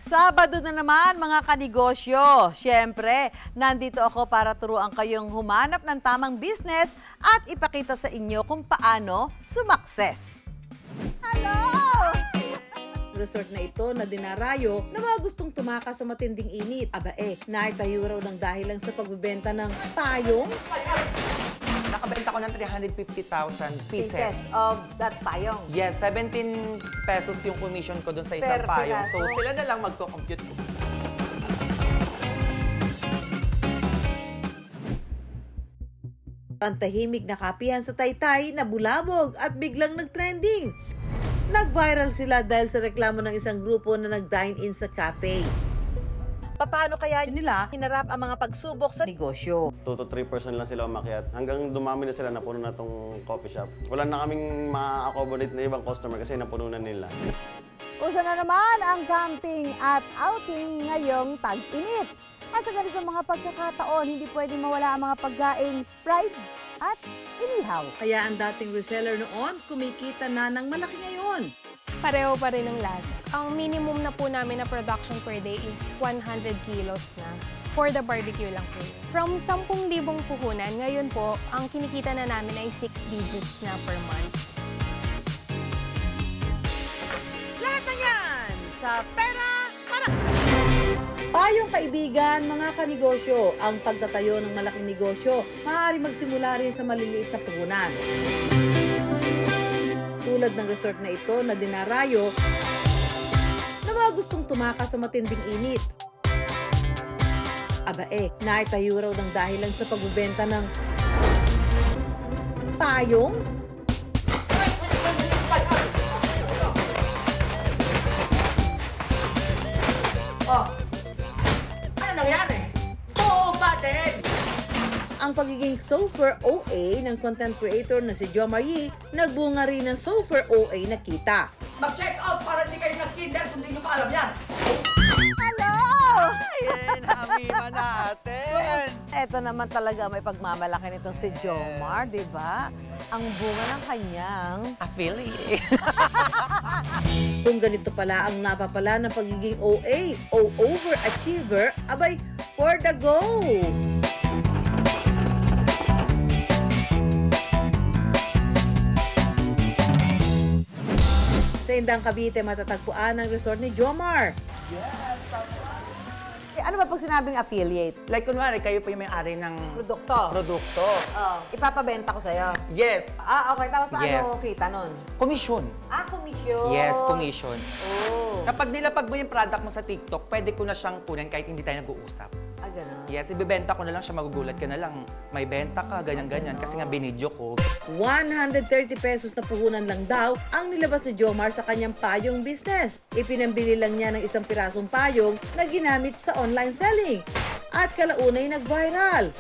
Sabado na naman mga kanegosyo. Siyempre, nandito ako para turuan kayong humanap ng tamang business at ipakita sa inyo kung paano sumakses. Hello! Resort na ito na dinarayo na mga gustong tumakas sa matinding init. Aba naitayo raw ng dahilan sa pagbebenta ng payong. Nakabenta ko ng 350,000 pieces. Of that payong. Yes, 17 pesos yung commission ko dun sa isang payong. So sila na lang magko-compute ko. Ang tahimik na kapihan sa Taytay na bulabog at biglang nag-trending. Nag-viral sila dahil sa reklamo ng isang grupo na nag-dine-in sa cafe. Paano kaya nila hinarap ang mga pagsubok sa negosyo? 2 to 3% lang sila umakyat. Hanggang dumami na sila, napuno na tong coffee shop. Wala na kaming ma-accommodate na ibang customer kasi napuno na nila. Uso na naman ang camping at outing ngayong tag-init. At sa ganitong mga pagkakataon, hindi pwedeng mawala ang mga pagkain fried at inihaw. Kaya ang dating reseller noon, kumikita na ng malaki ngayon. Pareho pa rin ang lasa. Ang minimum na po namin na production per day is 100 kilos na. For the barbecue lang po. From 10,000 puhunan, ngayon po, ang kinikita na namin ay 6 digits na per month. Lahat na yan sa Pera Para! Payong kaibigan, mga kanegosyo, ang pagtatayo ng malaking negosyo, maaari magsimula rin sa maliliit na puhunan. Tulad ng resort na ito na dinarayo na mga gustong tumakas sa matinding init. Aba naitayo raw ng dahilan sa pagbebenta ng payong. Ano nangyari? Oo ba din? Ang pagiging Sofer OA ng content creator na si Jomar Yee, nagbunga rin ng Sofer OA na kita. Mag-check out para hindi kayo nag-kinder kung hindi nyo pa alam yan. Hello! Ayan, hamima natin. Eto naman talaga may pagmamalaki nitong si Jomar, di ba? Ang bunga ng kanyang Affiliate. Kung ganito pala ang napapala ng pagiging OA o overachiever, abay, for the go! Sa Indang Cavite, matatagpuan ang resort ni Jomar. Ano ba pag sinabing affiliate? Like kunwari, kayo po yung may-ari ng Produkto. Ipapabenta ko sa'yo. Yes. Okay. Tapos paano Yes. kita nun? Commission. Komisyon. Yes, commission. Oh. Kapag nilapag mo yung product mo sa TikTok, pwede ko na siyang kunin kahit hindi tayo nag-uusap. Ganun. Yes, ibebenta ko na lang siya, magugulat ka na lang. May benta ka, ganyan-ganyan. Kasi nga binidyo ko. 130 pesos na puhunan lang daw ang nilabas ni Jomar sa kanyang payong business. Ipinambili lang niya ng isang pirasong payong na ginamit sa online selling. At kalaunay nag-viral.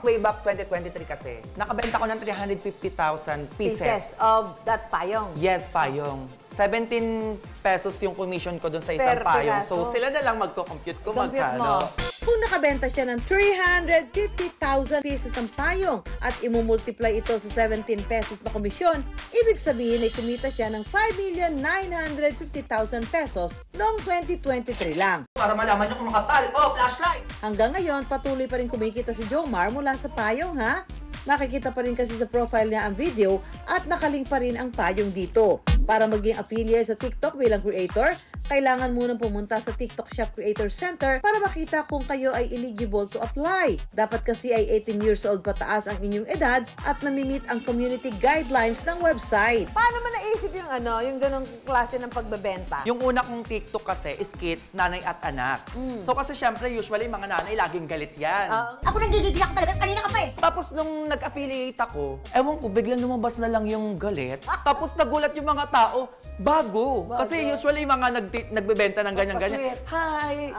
Way back 2023 kasi, nakabenta ko ng 350,000 pieces. Of that payong. Yes, payong. 17 pesos yung commission ko dun sa isang payong. So sila na lang magko-compute ko magkano. Kung nakabenta siya ng 350,000 pieces ng payong at imumultiply ito sa 17 pesos na komisyon, ibig sabihin ay kumita siya ng 5,950,000 pesos noong 2023 lang. Para malaman nyo kung makapal. Oh, flashlight! Hanggang ngayon, patuloy pa rin kumikita si Jomar mula sa payong, ha? Makikita pa rin kasi sa profile niya ang video at nakalink pa rin ang payong dito. Para maging affiliate sa TikTok bilang creator, kailangan munang pumunta sa TikTok Shop Creator Center para makita kung kayo ay eligible to apply. Dapat kasi ay 18 years old pataas ang inyong edad at namimit ang community guidelines ng website. Paano mo naisip yung yung ganong klase ng pagbebenta? Yung una kong TikTok kasi is kids, nanay at anak. So kasi syempre, usually mga nanay laging galit yan. Ako nanggigigil ako talaga, kanina ka pa eh. Tapos nung nag-affiliate ako, ewan ko, biglang lumabas na lang yung galit. Tapos nagulat yung mga tao, bago. Kasi usually mga nagbebenta ng ganyan-ganyan. Hi,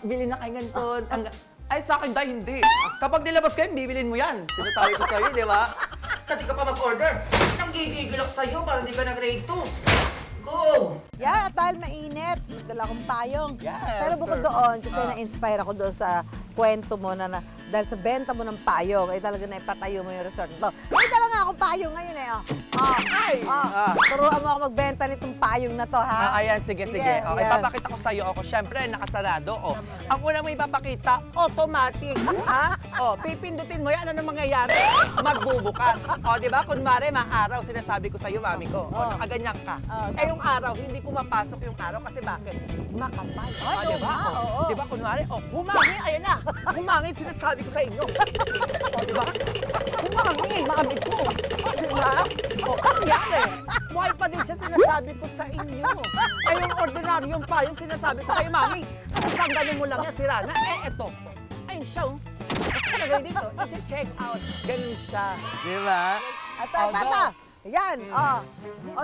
bili na kayo ganito. Ay, sa akin dahil hindi. Kapag nilabas kayo, bibilin mo yan. Sinasabi ko sa'yo, di ba? Kasi ka pa mag-order. Nanggigigil ako sa'yo para hindi ka nag-grade 2. Go! At dahil mainit, nagdala akong payong. Yes, Pero bukod doon, kasi na-inspire ako doon sa kwento mo na dahil sa benta mo ng payong, ay talaga na ipatayo mo yung resort nito. May dala nga akong payong ngayon eh. Turuan mo ako magbenta nitong payong na to, ha? Ayan, sige. Sige, Okay, yan. papakita ko sa'yo. Siyempre, nakasarado. Ang una mo ipapakita, automatic. Ha? Pipindutin mo yan. Ano mangyayari? Magbubukas. Di ba? Kunwari, araw, sinasabi ko sa'yo, mami ko. Nakaganyan ka. Yung araw, hindi pumapasok yung araw kasi bakit? Makapal. Di ba? Di ba? Kunwari, humangin. Ayan na. Humangin, sinasabi ko sa inyo. Di ba? Humangin, mami ko. Di ba? Ano yan eh? Buhay pa din siya, sinasabi ko sa inyo. Yung ordinaryong pa, yung sinasabi ko kayo, mami. Sandali mo lang yan, sira na. Eto. Ayun siya. Talagay dito, i-check out. Ganun siya. Di ba? Tata. Yan.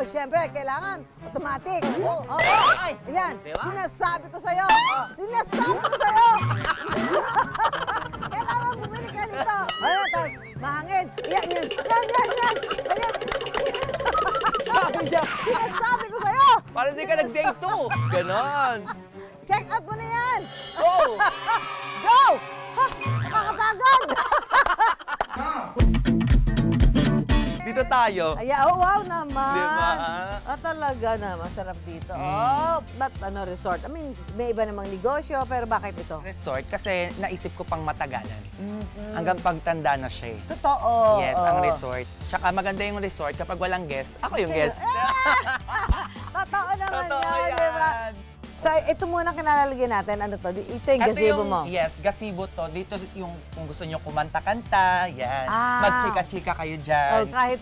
Siyempre, kailangan automatic. Yan. Diba? Sinasabi ko sa'yo. Sinasabi ko sa'yo. Kailangan bumili ka nito. Ayan, tapos mahangin. Yan. Ayan. Sabi niya. Sinasabi ko sa'yo. Parang hindi ka nag-day 2. Ganon. Check out mo na yan. Go! Go! Ha! Nakakapagod. Dito tayo. Ay, wow naman. Diba? Talaga na, masarap dito. But resort? I mean, may iba namang negosyo, pero bakit ito? Resort kasi naisip ko pang matagalan. Hanggang pagtanda na siya eh. Totoo. Yes, ang resort. Tsaka maganda yung resort kapag walang guest. Ako yung guest. Totoo naman Totoo yan, yan. diba? So, ito muna kinalalagyan natin. Ano to? Ito yung gazebo mo. Yes, gazebo to. Dito yung kung gusto nyo kumanta-kanta, yan. Magchika-chika kayo dyan. Kahit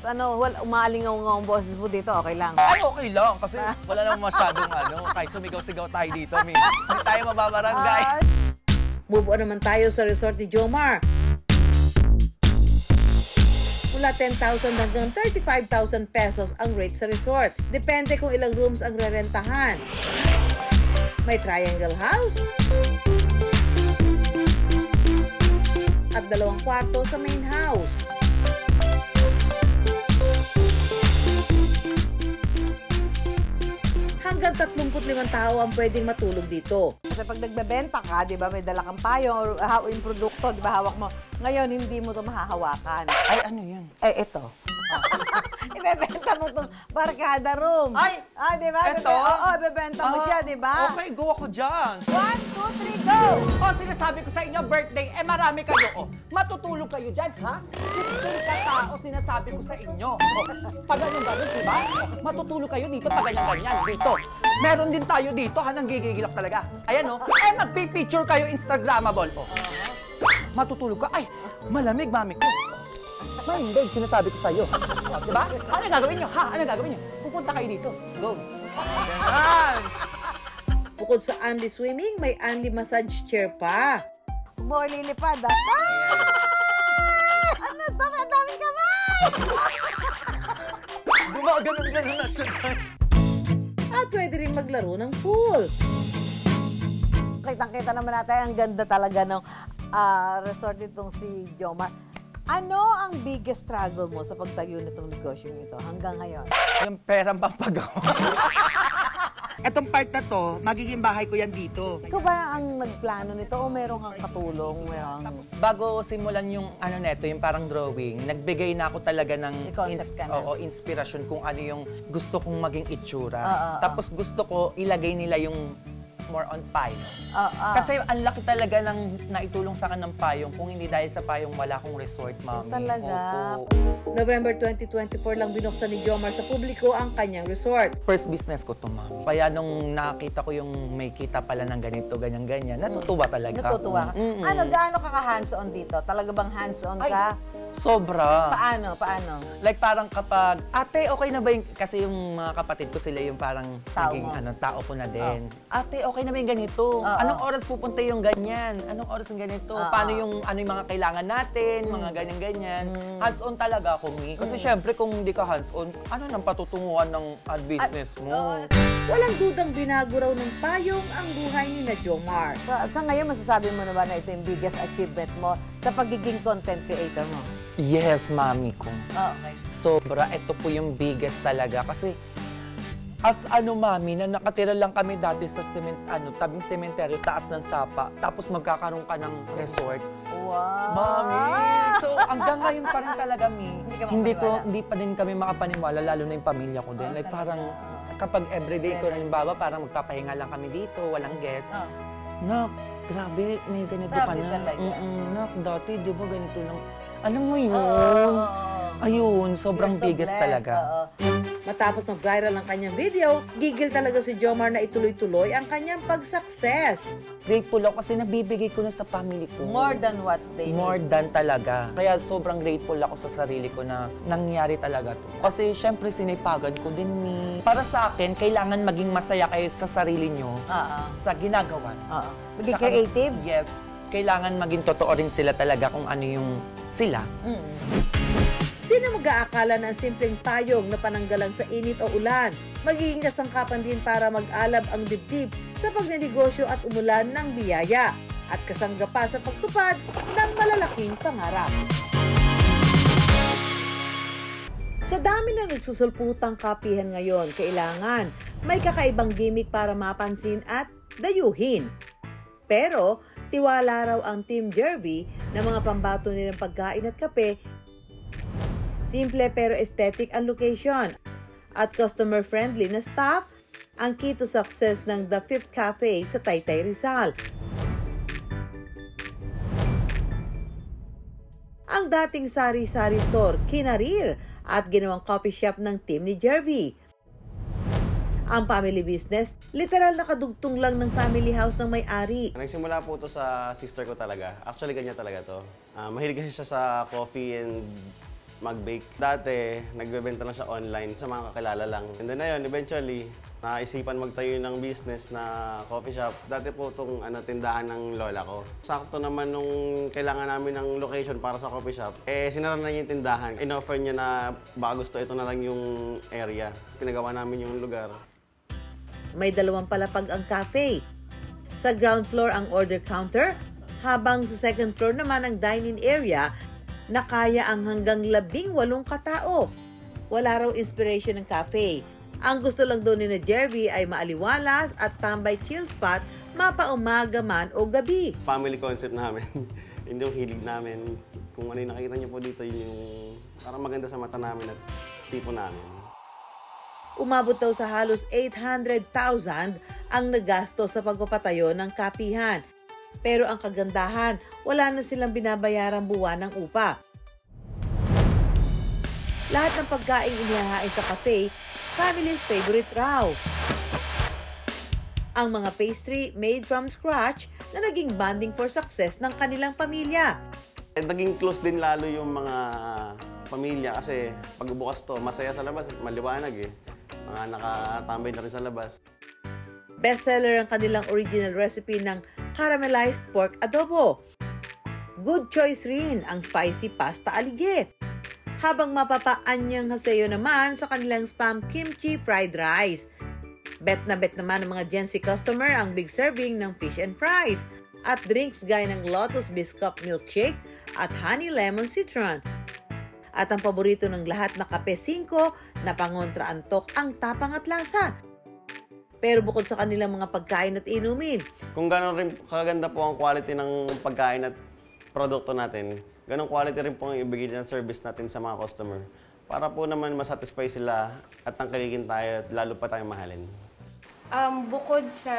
umaalingaw-ngaw ang boses mo dito, okay lang. Ay, okay lang. Kasi wala namang masyadong kahit sumigaw-sigaw tayo dito, hindi tayo mababarangay. Move on naman tayo sa resort ni Jomar. Mula 10,000 hanggang 35,000 pesos ang rate sa resort. Depende kung ilang rooms ang rerentahan. May triangle house at 2 kwarto sa main house. Hanggang 35 tao ang pwedeng matulog dito. Kasi pag nagbebenta ka, di ba, may dala kang payong or yung produkto, di ba, hawak mo. Ngayon, hindi mo ito mahahawakan. Ay, ano yun? Ito. Ibebenta mo itong barkada room. Ay! Di ba? Eto? Oo, ibebenta mo siya, di ba? Okay, go ako dyan. 1, 2, 3, go! Sinasabi ko sa inyo, birthday, marami kayo. Matutulog kayo dyan, ha? 16 katao, sinasabi ko sa inyo. Pag ganyan, di ba? Matutulog kayo dito, pag ganyan, dito. Meron din tayo dito, nanggigigilak talaga. Ayan, magpipicture kayo Instagrammable. Matutulog ka, ay, malamig, mami ko. Malamig, sinasabi ko sa'yo. Diba? Ano gagawin nyo, ha? Ano gagawin nyo? Pupunta kayo dito. Go. Ganyan. Bukod sa only swimming, may only massage chair pa. Huwag mo ililipad, ha? Ano ito? Ang daming kamay! Gumaganon-ganon na siya. At pwede rin maglaro ng pool. Kitang-kita naman natin, ang ganda talaga ng resort nitong si Jomar. Ano ang biggest struggle mo sa pagtayo nitong negosyo nito hanggang ngayon? Yung perang pampagawa. Etong part na to, magiging bahay ko yan dito. Ikaw ba ang nagplano nito o meron kang katulong? Bago simulan yung neto, yung parang drawing, nagbigay na ako talaga ng May concept ka na. inspirasyon kung ano yung gusto kong maging itsura. Tapos gusto ko ilagay nila yung more on payong. Kasi ang laki talaga ng naitulong sa akin ng payong. Kung hindi dahil sa payong, wala akong resort, mami. Talaga? Opo. November 2024 lang binuksan ni Jomar sa publiko ang kanyang resort. First business ko to, mami. Kaya nung nakita ko yung may kita pala ng ganito, ganyan-ganyan, natutuwa talaga. Natutuwa ka? Ano, gaano ka hands-on dito? Talaga bang hands-on ka? Sobra. Paano? Like parang kapag, ate, okay na ba yung, kasi yung mga kapatid ko sila yung parang Tao naging mo. tao ko na din. Ate, okay na ba yung ganito? Anong oras pupunta yung ganyan? Anong oras yung ganito? Paano yung, ano yung mga kailangan natin? Mga ganyan-ganyan. Hands-on talaga ako, Mi. Kasi syempre kung hindi ka hands-on, ano nang patutunguhan ng business mo? Walang dudang binago raw ng payong ang buhay ni na Jomar. Sa ngayon, masasabi mo na ba na ito yung biggest achievement mo sa pagiging content creator mo? Yes, mami ko. Okay. Sobra, ito po yung biggest talaga. Kasi As mami, na nakatira lang kami dati sa tabing sementeryo, taas ng sapa, tapos magkakaroon ka ng resort. Wow! Mami! So, hanggang ngayon pa rin talaga, hindi pa din kami makapaniwala, lalo na yung pamilya ko din. Like, parang, kapag everyday ko, halimbawa, parang magpapahinga lang kami dito, walang guest. Nak, grabe, may ganito ka na. Nak, dati, di ba ganito lang? Alam mo yun? Ayun, sobrang biggest talaga. Matapos mag-viral ang kanyang video, gigil talaga si Jomar na ituloy-tuloy ang kanyang pag-success. Grateful ako kasi nabibigay ko na sa family ko. More than what they need. More than talaga. Kaya sobrang grateful ako sa sarili ko na nangyari talaga to. Kasi syempre sinipagan ko din ni. Para sa akin, kailangan maging masaya kayo sa sarili nyo sa ginagawa. Maging creative? Yes. Kailangan maging totoo rin sila talaga kung ano yung sila. Sino mag-aakala na ang simpleng payong na pananggalang sa init o ulan, magiging kasangkapan din para mag-alab ang dibdib sa pagnenegosyo at umulan ng biyaya at kasangga pa sa pagtupad ng malalaking pangarap. Sa dami ng nagsusulputang kapihan ngayon, kailangan may kakaibang gimmick para mapansin at dayuhin. Pero tiwala raw ang Team Jervy na mga pambato nilang pagkain at kape. Simple pero aesthetic ang location at customer-friendly na staff ang key to success ng The Fifth Cafe sa Taytay, Rizal. Ang dating sari-sari store, kinarir at ginawang coffee shop ng team ni Jervy. Ang family business, literal nakadugtong lang ng family house ng may-ari. Nagsimula po ito sa sister ko talaga. Actually, ganyan talaga to. Mahilig kasi siya sa coffee and mag-bake. Dati, nagbebenta lang siya online sa mga kakilala lang. And then na yun, eventually, naisipan magtayo ng business na coffee shop. Dati po itong tindahan ng lola ko. Sakto naman nung kailangan namin ng location para sa coffee shop, sinara na niya yung tindahan. In-offer niya na baka gusto ito na lang yung area. Pinagawa namin yung lugar. May dalawang palapag ang cafe. Sa ground floor ang order counter, habang sa second floor naman ang dine-in area na kaya ang hanggang 18 katao. Wala raw inspiration ng cafe. Ang gusto lang doon ni na Jervy ay maaliwalas at tambay chill spot, mapaumaga man o gabi. Family concept namin. Yun yung hilig namin. Kung ano yung nakikita niyo po dito, yun yung parang maganda sa mata namin at tipo namin. Umabot daw sa halos 800,000 ang nagasto sa pagpapatayo ng kapihan. Pero ang kagandahan, wala na silang binabayarang buwan ng upa. Lahat ng pagkain inihahain sa cafe, family's favorite raw. Ang mga pastry made from scratch na naging bonding for success ng kanilang pamilya. Naging close din lalo yung mga pamilya kasi pagbubukas to, masaya sa labas, maliwanag eh. Mga nakatambay na rin sa labas. Bestseller ang kanilang original recipe ng caramelized pork adobo. Good choice rin ang spicy pasta alige. Habang mapapaanyang haseyo naman sa kanilang spam kimchi fried rice. Bet naman ng mga Gen Z customer ang big serving ng fish and fries at drinks gaya ng Lotus Biscuit Milkshake at Honey Lemon Citron. At ang paborito ng lahat na kape 5 na pangontra antok ang tapang at lasa. Pero bukod sa kanilang mga pagkain at inumin, kung gano'n rin kaganda po ang quality ng pagkain at produkto natin, ganong quality rin po ang ibigay ng service natin sa mga customer. Para po naman masatisfy sila at tangkilikin tayo at lalo pa tayong mahalin. Bukod sa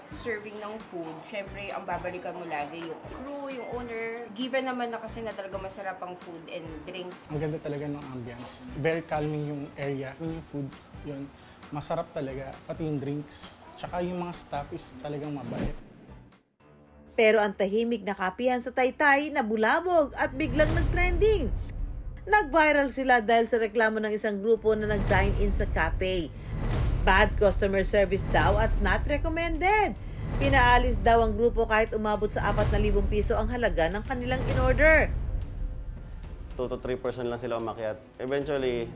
serving ng food, syempre ang babalikan mo lagi yung crew, yung owner. Given naman na kasi na talaga masarap ang food and drinks. Maganda talaga ng ambience. Very calming yung area, yung food, yun. Masarap talaga, pati yung drinks. Tsaka yung mga staff is talagang mabait. pero ang tahimik na kapihan sa Taytay nabulabog at biglang nag-trending. Nag-viral sila dahil sa reklamo ng isang grupo na nag-dine-in sa cafe. Bad customer service daw at not recommended. Pinaalis daw ang grupo kahit umabot sa 4,000 piso ang halaga ng kanilang in-order. 2 to 3 person lang sila umakyat. Eventually,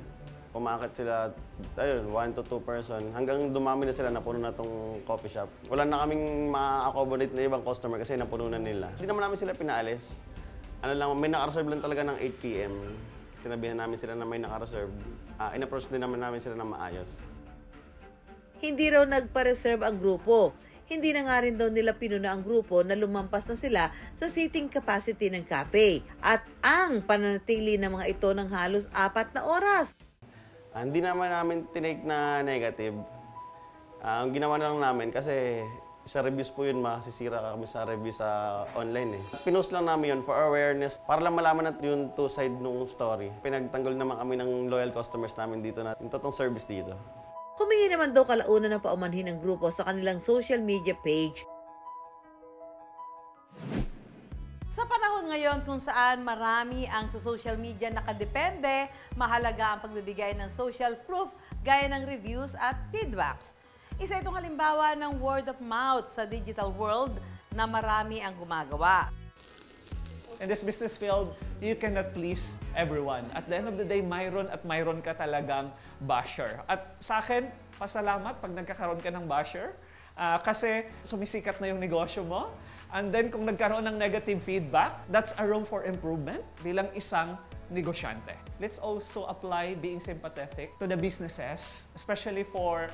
umakyat sila, ayun, 1 to 2 person. Hanggang dumami na sila, napuno na tong coffee shop. Wala na kaming ma-accommodate na ibang customer kasi napuno na nila. Hindi naman namin sila pinaalis. Ano lang, may naka-reserve lang talaga ng 8 p.m. Sinabihan namin sila na may naka-reserve. In-approach din naman namin sila na maayos. hindi raw nagpa-reserve ang grupo. Hindi na nga rin daw nila pinuna ang grupo na lumampas na sila sa seating capacity ng cafe. At ang pananatili ng mga ito ng halos 4 na oras. Hindi naman namin tinake na negative. Ang ginawa na lang namin kasi sa reviews po yun, masisira kami sa review sa online eh. Pinost lang namin yun for awareness, para lang malaman natin yung two side nung story. Pinagtanggol naman kami ng loyal customers namin dito na yung totoong service dito. Humingi naman daw kalaunan ng paumanhin ng grupo sa kanilang social media page. Sa panahon ngayon kung saan marami ang sa social media nakadepende, mahalaga ang pagbibigay ng social proof gaya ng reviews at feedbacks. Isa itong halimbawa ng word of mouth sa digital world na marami ang gumagawa. In this business field, you cannot please everyone. At the end of the day, mayroon at mayroon ka talagang basher. At sa akin, pasalamat pag nagkakaroon ka ng basher kasi sumisikat na yung negosyo mo. And then kung nagkaroon ng negative feedback, that's a room for improvement bilang isang negosyante. Let's also apply being sympathetic to the businesses, especially for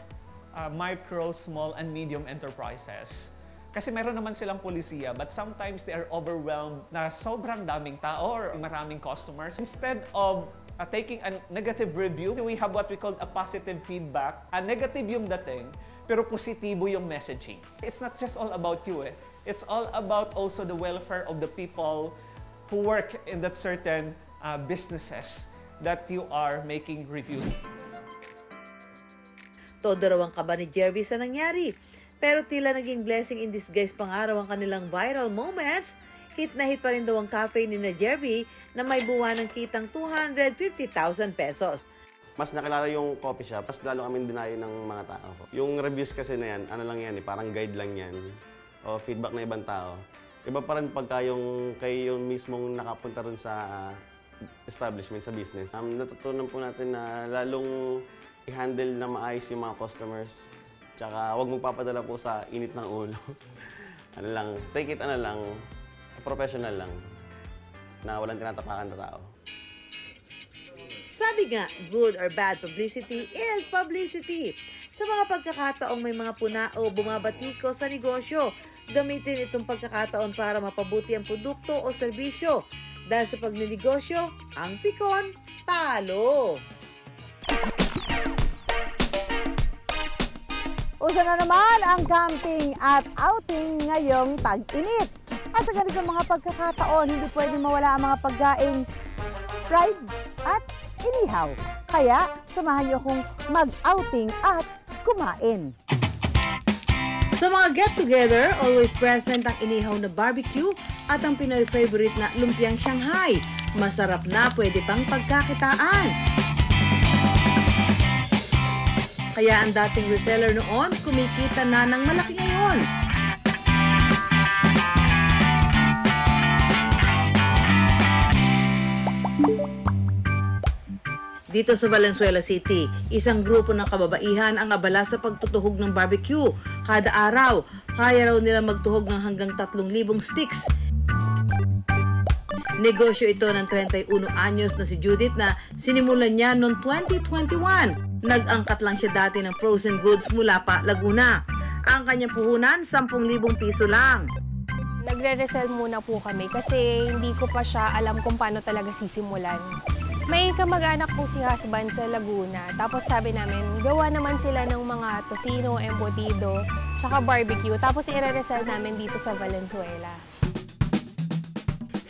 micro, small, and medium enterprises. Kasi meron naman silang polisiya, but sometimes they are overwhelmed na sobrang daming tao or maraming customers. Instead of taking a negative review, we have what we call a positive feedback. Negative yung dating, pero positibo yung messaging. It's not just all about you eh. It's all about also the welfare of the people who work in that certain businesses that you are making reviews. Todo raw ang kaba ni Jervy sa nangyari. Pero tila naging blessing in disguise pa nga raw ang kanilang viral moments. Hit na hit pa rin daw ang cafe ni na Jervy na may buwan ng kitang 250,000 pesos. Mas nakilala yung coffee shop, mas lalo kami dinayo ng mga tao. Yung reviews kasi na yan, ano lang yan, parang guide lang yan. O feedback na ibang tao. Iba pa rin pagka kayo yung mismong nakapunta rin sa establishment, sa business. Natutunan po natin na lalong i-handle na maayos yung mga customers. Tsaka huwag magpapadala po sa init ng ulo. Take it professional lang. Na walang tinatapakan na tao. Sabi nga, good or bad publicity is publicity. Sa mga pagkakataong may mga puna o bumabatiko sa negosyo, gamitin itong pagkakataon para mapabuti ang produkto o serbisyo. Dahil sa pagninegosyo, ang pikon, talo! Uso na naman ang camping at outing ngayong tag-init. At sa ganitong mga pagkakataon, hindi pwedeng mawala ang mga pagkaing fried at inihaw. Kaya, samahan niyo akong mag-outing at kumain. Sa mga get-together, always present ang inihaw na barbecue at ang Pinoy favorite na lumpiang Shanghai. Masarap na, pwede pang pagkakitaan. Kaya ang dating reseller noon, kumikita na ng malaki ngayon. Dito sa Valenzuela City, isang grupo ng kababaihan ang abala sa pagtutuhog ng barbecue. Kada araw, kaya raw nila magtuhog ng hanggang 3,000 sticks. Negosyo ito ng 31 anyos na si Judith na sinimulan niya noong 2021. Nag-angkat lang siya dati ng frozen goods mula pa Laguna. Ang kanyang puhunan, 10,000 piso lang. Nagre-resell muna po kami kasi hindi ko pa siya alam kung paano talaga sisimulan. May kamag-anak po si husband sa Laguna. Tapos sabi namin, gawa naman sila ng mga tocino, embutido, tsaka barbecue. Tapos i-resell namin dito sa Valenzuela.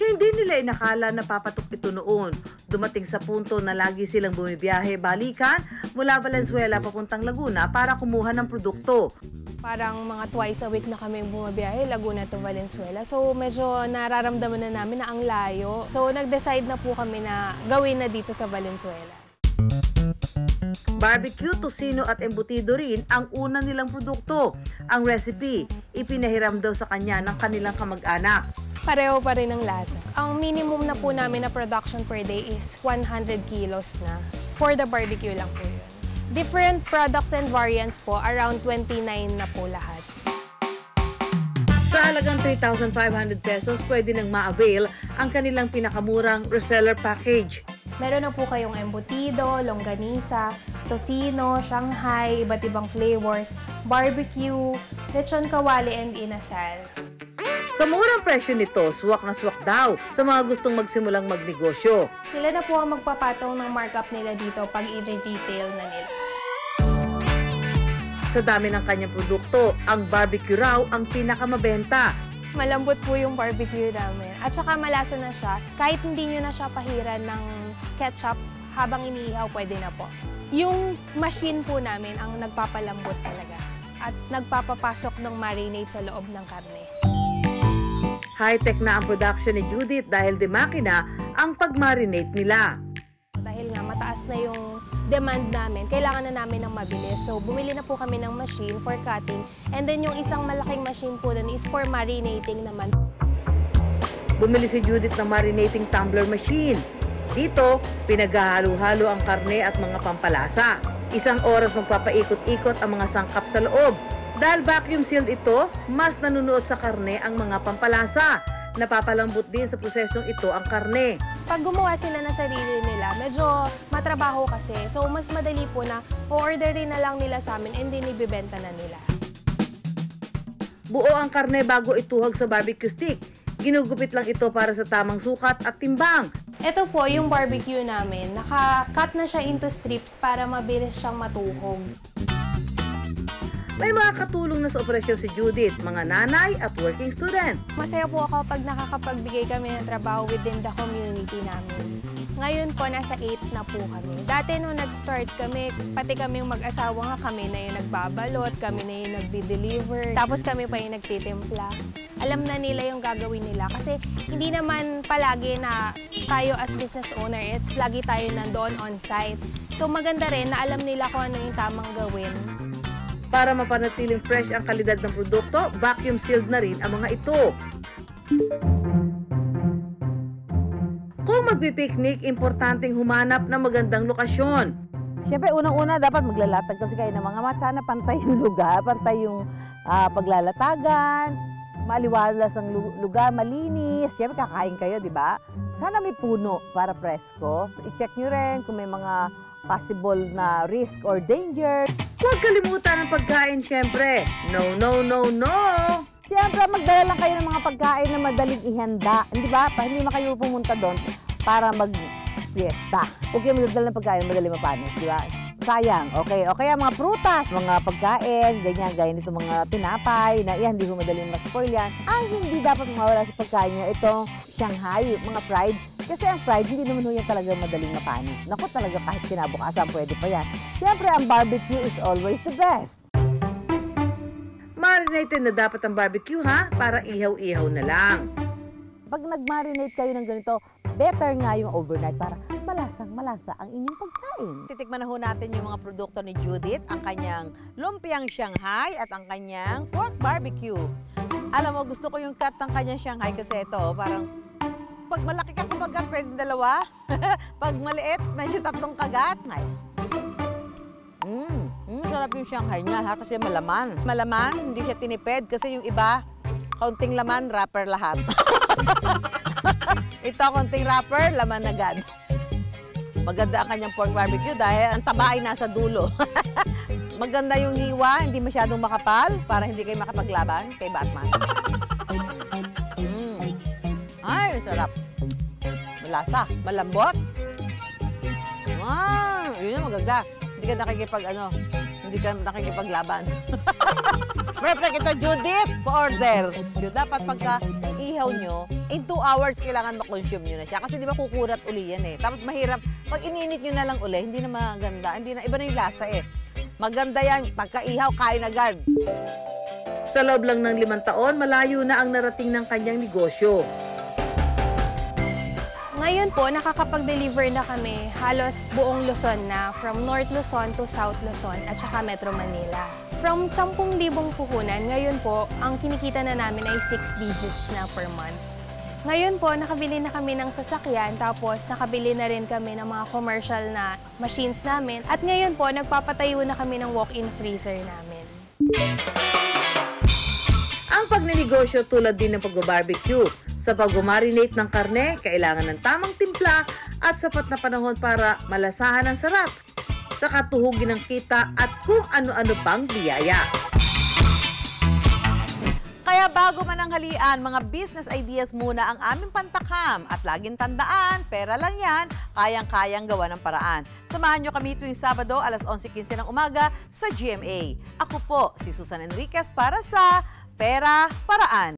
Hindi nila inakala na papatok ito noon. Dumating sa punto na lagi silang bumibiyahe balikan mula Valenzuela papuntang Laguna para kumuha ng produkto. Parang mga twice a week na kami bumabiyahe, Laguna to Valenzuela. So medyo nararamdaman na namin na ang layo. So nag-decide na po kami na gawin na dito sa Valenzuela. Barbecue, tocino at embutido rin ang una nilang produkto. Ang recipe, ipinahiram daw sa kanya ng kanilang kamag-anak. Pareho pa rin ang lasa. Ang minimum na po namin na production per day is 100 kilos na. For the barbecue lang po yun. Different products and variants po, around 29 na po lahat. Sa halagang 3,500 pesos, pwede nang ma-avail ang kanilang pinakamurang reseller package. Meron na po kayong embutido, longganisa, tocino, Shanghai, iba't ibang flavors, barbecue, lechon kawali, and inasal. Sa murang presyo nito, swak na swak daw sa mga gustong magsimulang magnegosyo. Sila na po ang magpapatong ng markup nila dito pag i-retail na nila. Sa dami ng kanyang produkto, ang barbecue raw ang pinakamabenta. Malambot po yung barbecue namin. At saka malasa na siya. Kahit hindi nyo na siya pahiran ng ketchup, habang iniihaw, pwede na po. Yung machine po namin ang nagpapalambot talaga. At nagpapapasok ng marinade sa loob ng karne. High-tech na ang production ni Judith dahil de makina ang pag-marinate nila. Dahil nga mataas na yung demand namin, kailangan na namin ng mabilis. So, bumili na po kami ng machine for cutting. And then, yung isang malaking machine po dun is for marinating naman. Bumili si Judith ng marinating tumbler machine. Dito, pinaghahalo-halo ang karne at mga pampalasa. Isang oras magpapaikot-ikot ang mga sangkap sa loob. Dahil vacuum-sealed ito, mas nanunuot sa karne ang mga pampalasa. Napapalambot din sa prosesong ito ang karne. Pag gumawa sila ng sarili nila, medyo matrabaho kasi. So, mas madali po na o-orderin na lang nila sa amin and then ibibenta na nila. Buo ang karne bago ituhog sa barbecue stick. Ginugupit lang ito para sa tamang sukat at timbang. Ito po yung barbecue namin. Naka-cut na siya into strips para mabilis siyang matuhog. May mga katulong na sa operasyon si Judith, mga nanay at working student. Masaya po ako pag nakakapagbigay kami ng trabaho within the community namin. Ngayon po, nasa 8 na po kami. Dati nung nag-start kami, pati kami mag-asawa nga, kami na yung nagbabalot, kami na yung nagdi-deliver, tapos kami pa yung nagtitimpla. Alam na nila yung gagawin nila kasi hindi naman palagi na tayo as business owner, it's lagi tayo nandoon on-site. So maganda rin na alam nila kung ano yung tamang gawin. Para mapanatiling fresh ang kalidad ng produkto, vacuum sealed na rin ang mga ito. Kung magpipiknik, importanteng humanap ng magandang lokasyon. Siyempre, unang-una, dapat maglalatag kasi kayo ng mga mat. Sana pantay yung lugar, pantay yung paglalatagan, maliwalas ang lugar, malinis. Siyempre, kakain kayo, di ba? Sana may puno para presko. So, i-check nyo rin kung may mga possible na risk or danger. Huwag kalimutan ang pagkain, siyempre. No, no, no, no! Siyempre, magdala lang kayo ng mga pagkain na madaling ihanda. Hindi ba? Hindi man kayo pumunta doon para mag-fiesta. Huwag kayo magdala ng pagkain madaling mapanis, di ba? Sayang. Okay, o kaya mga prutas, mga pagkain, ganyan, gaya nito mga tinapay, na yan, hindi ko madaling ma-spoil yan. Ay, hindi dapat mawala sa pagkain nyo itong Shanghai, mga fried. Kasi ang fried, hindi naman ho yan talaga madaling mapanis. Naku, talaga kahit kinabukasan, pwede pa yan. Siyempre, ang barbecue is always the best. Marinated na dapat ang barbecue, ha? Para ihaw-ihaw na lang. Pag nag-marinate kayo ng ganito, better nga yung overnight para malasang-malasa ang inyong pagkain. Titikman na ho natin yung mga produkto ni Judith, ang kanyang lumpiang Shanghai at ang kanyang pork barbecue. Alam mo, gusto ko yung cut ng kanyang Shanghai kasi ito, parang pag malaki ka kagat, pwede dalawa. Pag maliit, medyo 3 kagat. Sarap yung Shanghai niya ha, kasi malaman. Malaman, hindi siya tinipid kasi yung iba, kaunting laman, wrapper lahat. Ito, kaunting wrapper, laman agad. Maganda ang kanyang pork barbecue dahil ang taba ay nasa dulo. Maganda yung hiwa, hindi masyadong makapal para hindi kayo makapaglaban kay Batman. Ay, sarap. Malasa, malambot. Yun yung maganda. Hindi ka nakikipaglaban. Perfect ito, Judith, pa-order. Dapat pagka ihaw nyo, in 2 hours kailangan ma-consume nyo na siya. Kasi di ba kukurat uli yan eh. Tapos mahirap, pag ininit nyo na lang uli, hindi na maganda. Iba na yung lasa eh. Maganda yan, pagka ihaw, kain agad. Sa loob lang ng 5 taon, malayo na ang narating ng kanyang negosyo. Ngayon po, nakakapag-deliver na kami halos buong Luzon na, from North Luzon to South Luzon at saka Metro Manila. From 10,000 puhunan, ngayon po, ang kinikita na namin ay 6 digits na per month. Ngayon po, nakabili na kami ng sasakyan, tapos nakabili na rin kami ng mga commercial na machines namin. At ngayon po, nagpapatayo na kami ng walk-in freezer namin. Ang pagninegosyo tulad din ng pag-barbecue. Sa pag-marinate ng karne, kailangan ng tamang timpla at sapat na panahon para malasahan ang sarap, saka tuhugin ng kita at kung ano-ano pang biyaya. Kaya bago mananghalian, mga business ideas muna ang aming pantakam. At laging tandaan, pera lang yan, kayang-kayang gawa ng paraan. Samahan nyo kami tuwing Sabado, alas 11:15 ng umaga sa GMA. Ako po, si Susan Enriquez para sa Pera Paraan.